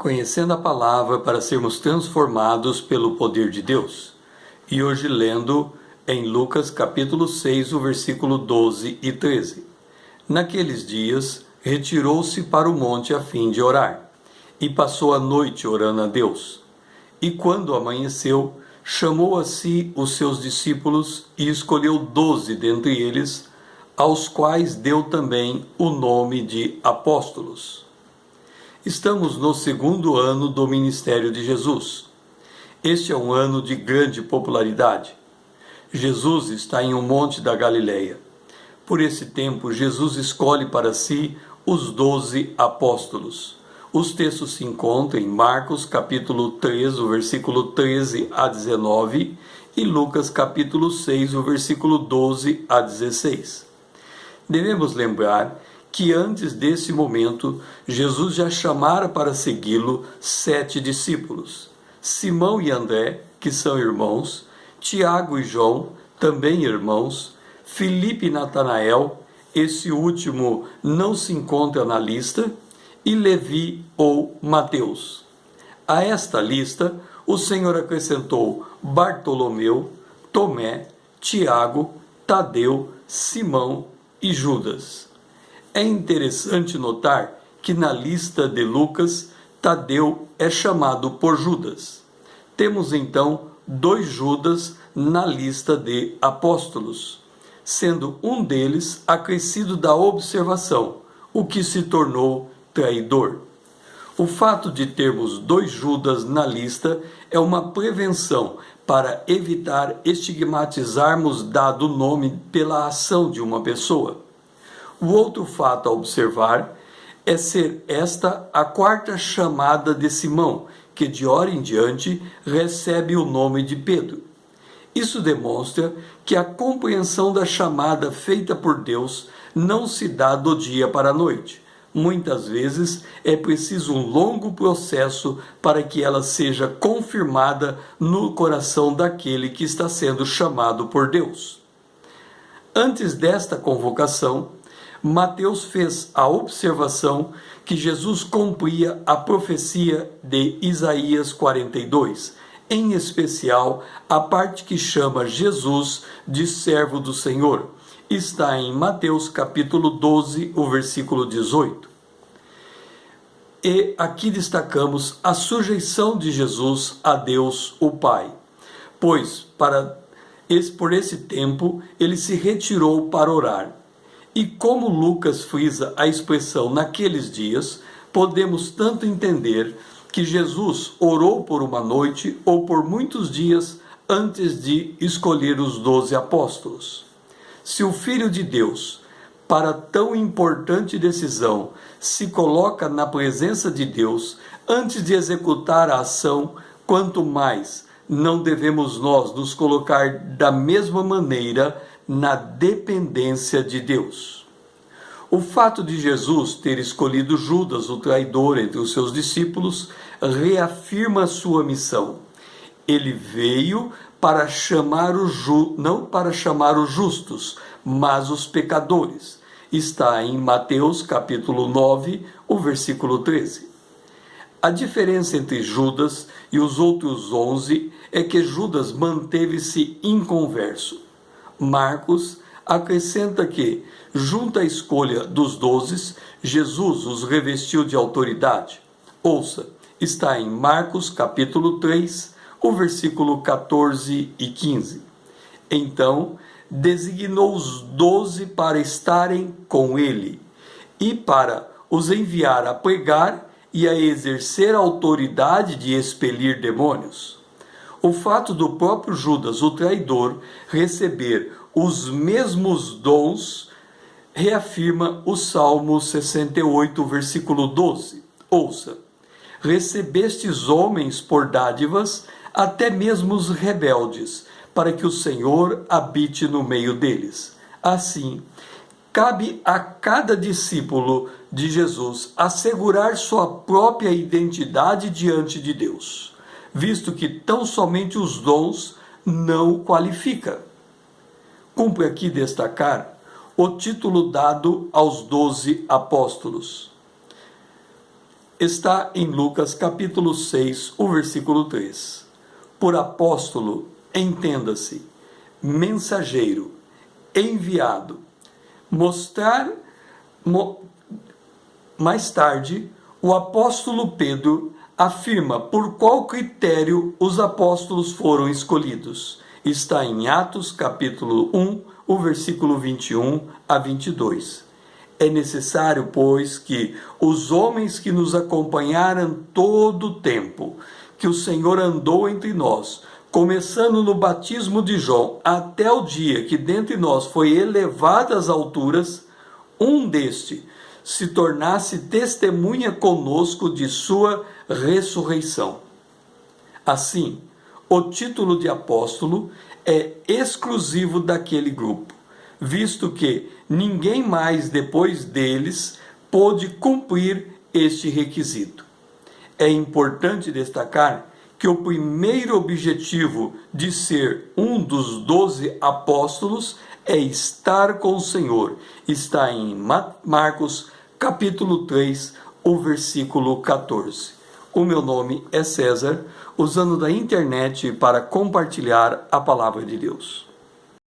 Conhecendo a palavra para sermos transformados pelo poder de Deus. E hoje lendo em Lucas capítulo 6, o versículo 12 e 13. Naqueles dias, retirou-se para o monte a fim de orar, e passou a noite orando a Deus. E quando amanheceu, chamou a si os seus discípulos e escolheu 12 dentre eles, aos quais deu também o nome de apóstolos. Estamos no segundo ano do ministério de Jesus. Este é um ano de grande popularidade. Jesus está em um monte da Galileia. Por esse tempo, Jesus escolhe para si os 12 apóstolos. Os textos se encontram em Marcos capítulo 3, o versículo 13 a 19, e Lucas capítulo 6, o versículo 12 a 16. Devemos lembrar que antes desse momento, Jesus já chamara para segui-lo 7 discípulos. Simão e André, que são irmãos, Tiago e João, também irmãos, Filipe e Natanael, esse último não se encontra na lista, e Levi ou Mateus. A esta lista, o Senhor acrescentou Bartolomeu, Tomé, Tiago, Tadeu, Simão e Judas. É interessante notar que na lista de Lucas, Tadeu é chamado por Judas. Temos então 2 Judas na lista de apóstolos, sendo um deles acrescido da observação, o que se tornou traidor. O fato de termos 2 Judas na lista é uma prevenção para evitar estigmatizarmos dado nome pela ação de uma pessoa. O outro fato a observar é ser esta a 4ª chamada de Simão, que de hora em diante recebe o nome de Pedro. Isso demonstra que a compreensão da chamada feita por Deus não se dá do dia para a noite. Muitas vezes é preciso um longo processo para que ela seja confirmada no coração daquele que está sendo chamado por Deus. Antes desta convocação, Mateus fez a observação que Jesus cumpria a profecia de Isaías 42, em especial a parte que chama Jesus de servo do Senhor. Está em Mateus capítulo 12, o versículo 18. E aqui destacamos a sujeição de Jesus a Deus, o Pai, pois por esse tempo ele se retirou para orar. E como Lucas frisa a expressão naqueles dias, podemos tanto entender que Jesus orou por uma noite ou por muitos dias antes de escolher os 12 apóstolos. Se o Filho de Deus, para tão importante decisão, se coloca na presença de Deus antes de executar a ação, quanto mais não devemos nós nos colocar da mesma maneira na dependência de Deus. O fato de Jesus ter escolhido Judas, o traidor, entre os seus discípulos, reafirma sua missão. Ele veio para chamar não para chamar os justos, mas os pecadores. Está em Mateus capítulo 9, o versículo 13. A diferença entre Judas e os outros 11 é que Judas manteve-se inconverso. Marcos acrescenta que, junto à escolha dos 12, Jesus os revestiu de autoridade. Ouça, está em Marcos capítulo 3, o versículo 14 e 15. Então, designou os 12 para estarem com ele e para os enviar a pregar e a exercer a autoridade de expelir demônios. O fato do próprio Judas, o traidor, receber os mesmos dons reafirma o Salmo 68, versículo 12. Ouça, recebestes homens por dádivas, até mesmo os rebeldes, para que o Senhor habite no meio deles. Assim, cabe a cada discípulo de Jesus assegurar sua própria identidade diante de Deus, visto que tão somente os dons não qualifica. Cumpre aqui destacar o título dado aos 12 apóstolos. está em Lucas capítulo 6, o versículo 3. Por apóstolo, entenda-se, mensageiro, enviado. Mais tarde, o apóstolo Pedro afirma por qual critério os apóstolos foram escolhidos. Está em Atos capítulo 1, o versículo 21 a 22. É necessário, pois, que os homens que nos acompanharam todo o tempo que o Senhor andou entre nós, começando no batismo de João até o dia que dentre nós foi elevado às alturas, um deste se tornasse testemunha conosco de sua ressurreição. Assim, o título de apóstolo é exclusivo daquele grupo, visto que ninguém mais depois deles pôde cumprir este requisito. É importante destacar que o primeiro objetivo de ser um dos 12 apóstolos é estar com o Senhor. Está em Marcos capítulo 3, o versículo 14. O meu nome é César, usando da internet para compartilhar a palavra de Deus.